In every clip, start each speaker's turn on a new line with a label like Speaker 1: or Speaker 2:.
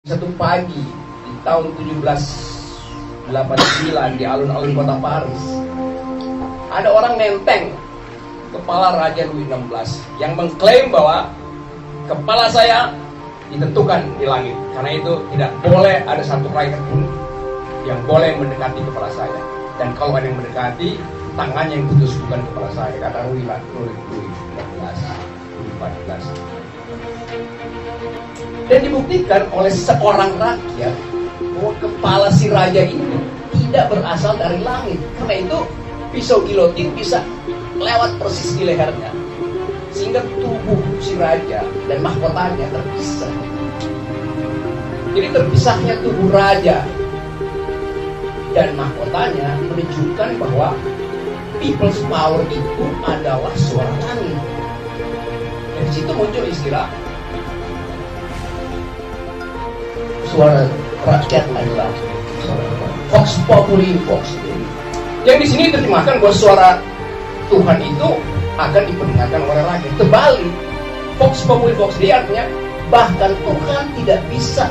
Speaker 1: Satu pagi di tahun 1789 di alun-alun kota Paris, ada orang nenteng kepala Raja Louis XVI yang mengklaim bahwa kepala saya ditentukan di langit. Karena itu tidak boleh ada satu rakyat pun yang boleh mendekati kepala saya. Dan kalau ada yang mendekati, tangannya yang putus bukan kepala saya, kata Louis XIV. Dan dibuktikan oleh seorang rakyat bahwa kepala si raja itu tidak berasal dari langit. Karena itu pisau gilotin bisa lewat persis di lehernya, sehingga tubuh si raja dan mahkotanya terpisah. Jadi terpisahnya tubuh raja dan mahkotanya menunjukkan bahwa people's power itu adalah suara langit. Dari situ muncul istilah suara rakyat adalah Vox Populi Vox Dei. Yang di sini diterjemahkan bahwa suara Tuhan itu akan diperdengarkan oleh rakyat. Terbalik, Vox Populi Vox Dei artinya bahkan Tuhan tidak bisa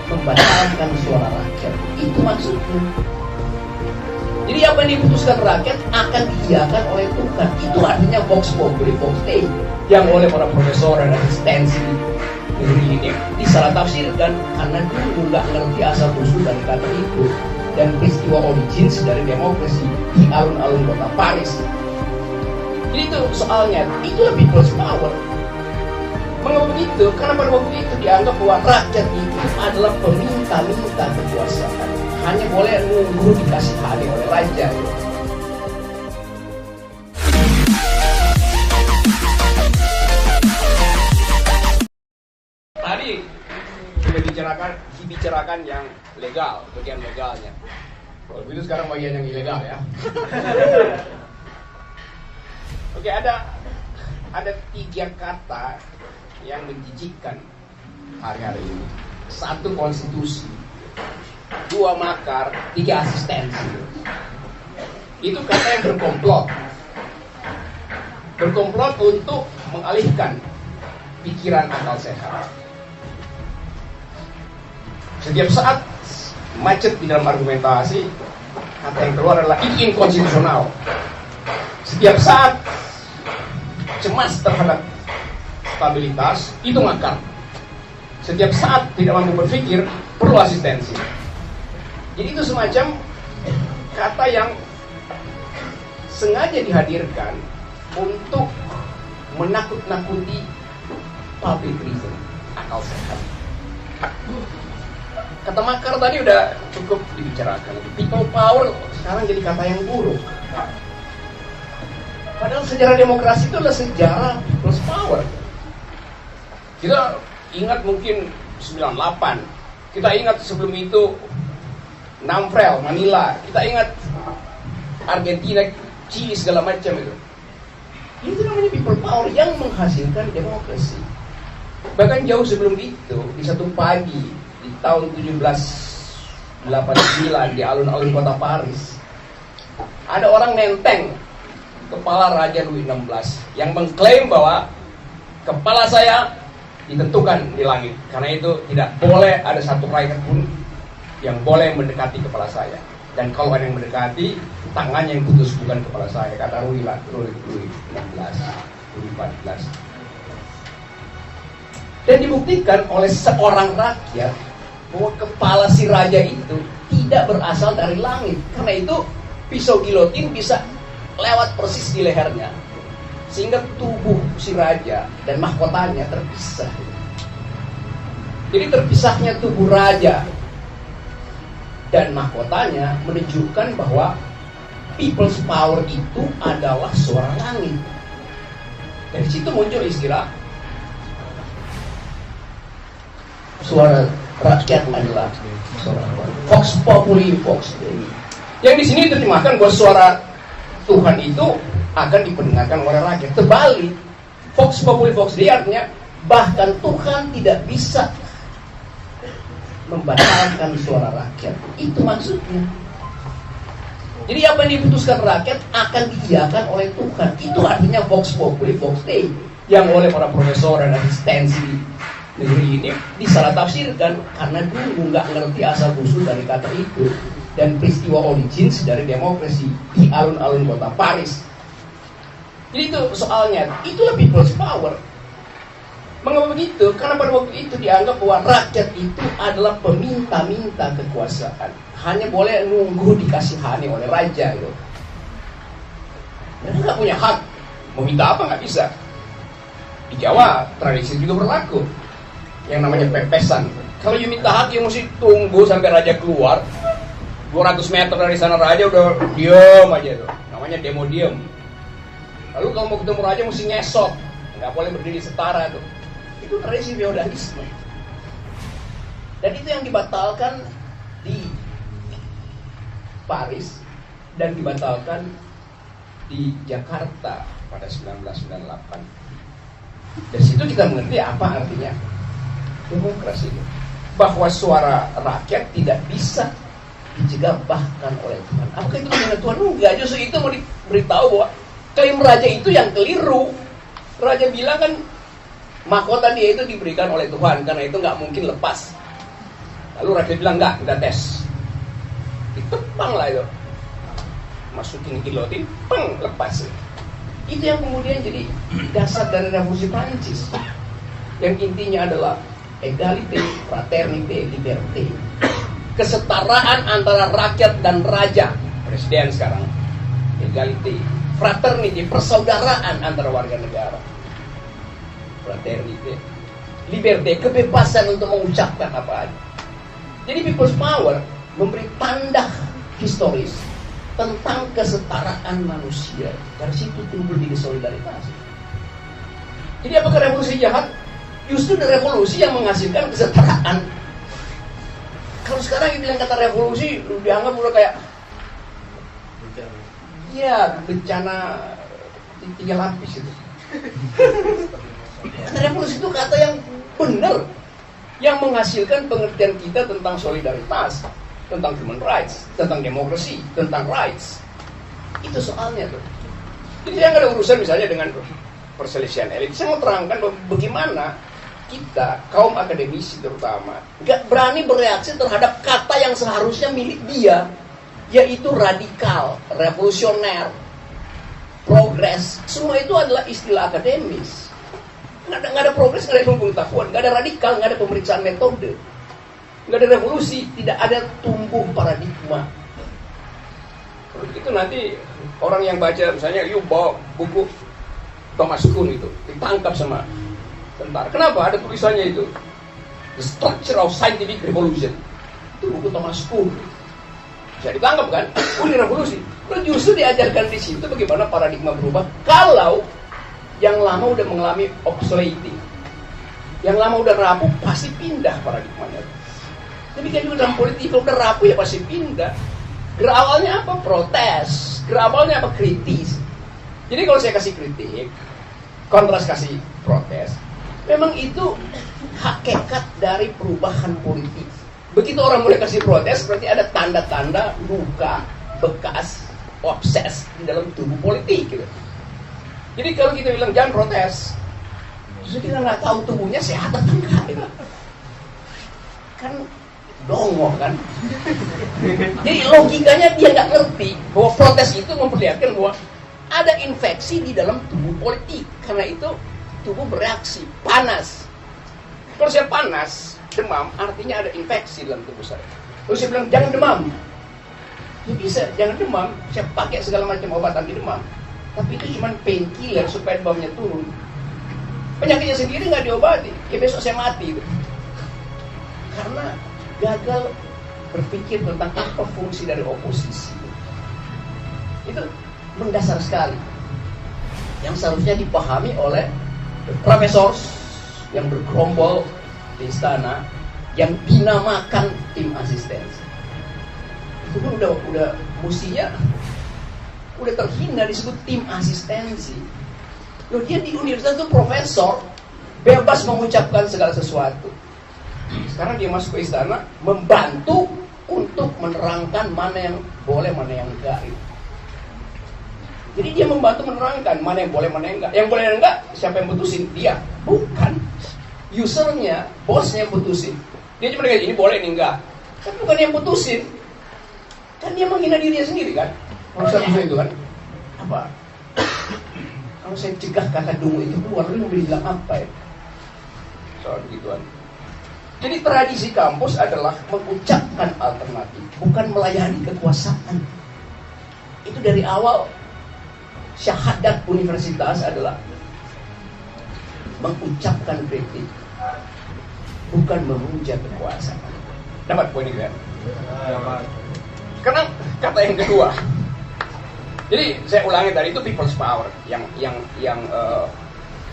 Speaker 1: membatalkan suara rakyat. Itu maksudnya. Jadi apa yang diputuskan rakyat akan diiyakan oleh Tuhan. Itu artinya Vox Populi Vox Dei, yang oleh para profesor dan asistensi negeri ini disalah tafsirkan karena dulu nggak ngerti asal usul dari kata itu dan peristiwa origins dari demokrasi di alun-alun kota Paris. Jadi itu soalnya, itulah people's power. Mengapa begitu? Karena pada waktu itu dianggap bahwa rakyat itu adalah peminta-minta kekuasaan, hanya boleh nunggu dikasih hadiah oleh raja. Tadi dibicarakan yang legal, bagian legalnya. Kalau begitu sekarang bagian yang ilegal ya. Oke, ada 3 kata yang menjijikkan hari-hari ini. 1 konstitusi, 2 makar, 3 asistensi. Itu kata yang berkomplot untuk mengalihkan pikiran akal sehat. Setiap saat macet di dalam argumentasi, kata yang keluar adalah ini inkonstitusional. Setiap saat cemas terhadap stabilitas, itu makar. Setiap saat tidak mampu berpikir, perlu asistensi. Jadi itu semacam kata yang sengaja dihadirkan untuk menakut-nakuti public reason, akal sehat. Kata makar tadi udah cukup dibicarakan. People power sekarang jadi kata yang buruk. Padahal sejarah demokrasi itu adalah sejarah people's power. Kita ingat mungkin 98. Kita ingat sebelum itu Namfrel, Manila. Kita ingat Argentina, Chili, segala macam itu. Itu namanya people power yang menghasilkan demokrasi. Bahkan jauh sebelum itu, di satu pagi di tahun 1789 di alun-alun kota Paris, ada orang nenteng kepala Raja Louis XVI yang mengklaim bahwa kepala saya ditentukan di langit. Karena itu tidak boleh ada satu rakyat pun yang boleh mendekati kepala saya. Dan kalau ada yang mendekati, tangannya yang putus bukan kepala saya, kata Louis XIV. Dan dibuktikan oleh seorang rakyat bahwa kepala si raja itu tidak berasal dari langit. Karena itu pisau gilotin bisa lewat persis di lehernya, sehingga tubuh si raja dan mahkotanya terpisah. Jadi terpisahnya tubuh raja dan mahkotanya menunjukkan bahwa people's power itu adalah suara langit. Dari situ muncul istilah suara rakyat adalah Vox Populi Vox Dei. Yang di sini diterjemahkan bahwa suara Tuhan itu akan diperdengarkan oleh rakyat. Terbalik, Vox Populi Vox Dei artinya bahkan Tuhan tidak bisa membatalkan suara rakyat. Itu maksudnya. Jadi apa yang diputuskan rakyat akan diiyakan oleh Tuhan. Itu artinya Vox Populi Vox Dei, yang oleh para profesor dan asistensi negeri ini disalah tafsirkan karena dulu nggak ngerti asal usul dari kata itu dan peristiwa origins dari demokrasi di alun-alun kota Paris. Jadi itu soalnya, itulah people's power. Mengapa begitu? Karena pada waktu itu dianggap bahwa rakyat itu adalah peminta-minta kekuasaan, hanya boleh nunggu dikasihani oleh raja gitu. Mereka nggak punya hak, mau minta apa nggak bisa. Di Jawa tradisi juga berlaku yang namanya pepesan. Kalau you minta hak, you mesti tunggu sampai raja keluar 200 meter dari sana, raja udah diem aja tuh, namanya demo diem. Lalu kalau mau ketemu raja mesti ngesot, nggak boleh berdiri setara tuh. Itu tradisi feodalisme. Dan itu yang dibatalkan di Paris dan dibatalkan di Jakarta pada 1998. Dari situ kita mengerti apa artinya demokrasi itu. Bahwa suara rakyat tidak bisa dicegah bahkan oleh Tuhan. Apakah itu dengan Tuhan? Enggak, justru itu mau diberitahu bahwa klaim raja itu yang keliru. Raja bilang kan mahkota dia itu diberikan oleh Tuhan, karena itu nggak mungkin lepas. Lalu raja bilang nggak tes. Ditepang lah itu. Masukin gilotin, peng, lepas. Itu yang kemudian jadi dasar dari revolusi Prancis. Yang intinya adalah egalite, fraternite, liberté. Kesetaraan antara rakyat dan raja. Presiden sekarang. Egalite, fraternite, persaudaraan antara warga negara. Fraternite, liberté, kebebasan untuk mengucapkan apa aja. Jadi people's power memberi tanda historis tentang kesetaraan manusia. Dari situ timbul ide solidaritas. Jadi apakah revolusi jahat? Justru revolusi yang menghasilkan kesetaraan. Kalau sekarang bilang kata revolusi, dianggap udah kayak ya bencana tinggal lapis itu. Kata revolusi itu kata yang benar, yang menghasilkan pengertian kita tentang solidaritas, tentang human rights, tentang demokrasi, tentang rights. Itu soalnya tuh. Jadi yang ada urusan misalnya dengan perselisihan elit. Saya mau terangkan bagaimana kita, kaum akademisi terutama, gak berani bereaksi terhadap kata yang seharusnya milik dia, yaitu radikal, revolusioner, progres. Semua itu adalah istilah akademis. Nggak ada progres, nggak ada ilmu pengetahuan, nggak ada radikal, nggak ada pemeriksaan metode, nggak ada revolusi, tidak ada tumbuh paradigma. Kalau begitu nanti orang yang baca, misalnya, yuk bawa buku Thomas Kuhn itu, ditangkap sama tentara. Kenapa? Ada tulisannya itu, The Structure of Scientific Revolution. Itu buku Thomas Kuhn. Bisa ditangkap kan? Ini revolusi. Lalu justru diajarkan di situ bagaimana paradigma berubah. Kalau yang lama udah mengalami obsolete, yang lama udah rapuh, pasti pindah paradigmanya. Demikian juga dalam politik, kalau udah rapuh ya pasti pindah. Gerak awalnya apa? Protes. Gerak awalnya apa? Kritis. Jadi kalau saya kasih kritik, kontras kasih protes, memang itu hakikat dari perubahan politik. Begitu orang mulai kasih protes, berarti ada tanda-tanda luka, bekas, obses di dalam tubuh politik gitu. Jadi kalau kita bilang jangan protes, justru kita nggak tahu tubuhnya sehat atau enggak gitu. Kan dongo kan. Jadi logikanya dia nggak ngerti bahwa protes itu memperlihatkan bahwa ada infeksi di dalam tubuh politik. Karena itu tubuh bereaksi, panas. Kalau saya panas, demam, artinya ada infeksi dalam tubuh saya. Lalu saya bilang jangan demam. Ya bisa, jangan demam. Saya pakai segala macam obat anti demam. Tapi itu cuma painkiller supaya demamnya turun. Penyakitnya sendiri nggak diobati. Ya besok saya mati itu. Karena gagal berpikir tentang apa fungsi dari oposisi. Itu mendasar sekali. Yang seharusnya dipahami oleh profesor yang bergerombol di istana yang dinamakan tim asistensi. Itu kan udah mestinya udah terhina disebut tim asistensi. Loh, dia di universitas itu profesor, bebas mengucapkan segala sesuatu. Sekarang dia masuk ke istana membantu untuk menerangkan mana yang boleh, mana yang enggak. Jadi dia membantu menerangkan mana yang boleh, mana yang enggak. Yang boleh dan enggak, siapa yang putusin? Dia. Bukan. usernya, bosnya yang putusin. Dia cuma kayak ini boleh, ini enggak. Tapi bukan yang putusin. Kan dia menghina dirinya sendiri kan. Maksudnya itu kan. Apa? Kalau saya cegah kata dungu itu keluar, lu mau bilang apa ya? Soal begituan. Jadi tradisi kampus adalah mengucapkan alternatif, bukan melayani kekuasaan. Itu dari awal syahadat universitas adalah mengucapkan kritik, bukan memuja kekuasaan. Dapat poin itu ya? Sekarang kata yang kedua. Jadi saya ulangi tadi itu people's power yang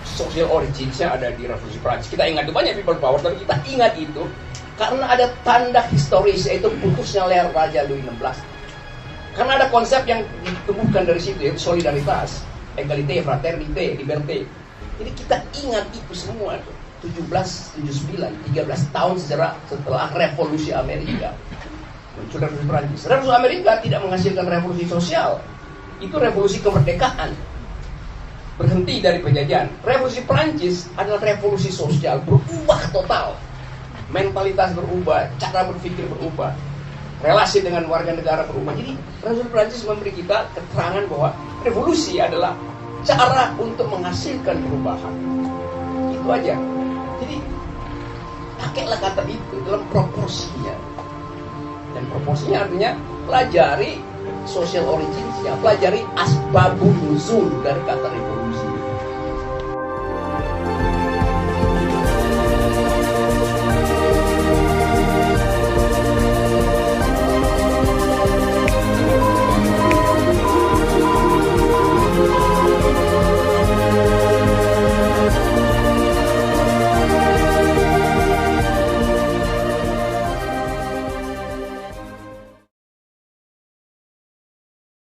Speaker 1: social origins-nya ada di Revolusi Prancis. Kita ingat itu banyak people power, tapi kita ingat itu karena ada tanda historis, yaitu putusnya leher Raja Louis XVI. Karena ada konsep yang ditumbuhkan dari situ, yaitu solidaritas, egalite, fraternite, liberté. Jadi kita ingat itu semua tuh. 1779, 13 tahun setelah Revolusi Amerika muncul Revolusi Prancis. Revolusi Amerika tidak menghasilkan revolusi sosial, itu revolusi kemerdekaan. Berhenti dari penjajahan. Revolusi Prancis adalah revolusi sosial, berubah total. Mentalitas berubah, cara berpikir berubah, relasi dengan warga negara berubah. Jadi Revolusi Prancis memberi kita keterangan bahwa revolusi adalah cara untuk menghasilkan perubahan. Itu aja. Jadi pakailah kata itu dalam proporsinya. Dan proporsinya artinya pelajari social origins-nya, pelajari asbabun nuzul dari kata revolusi.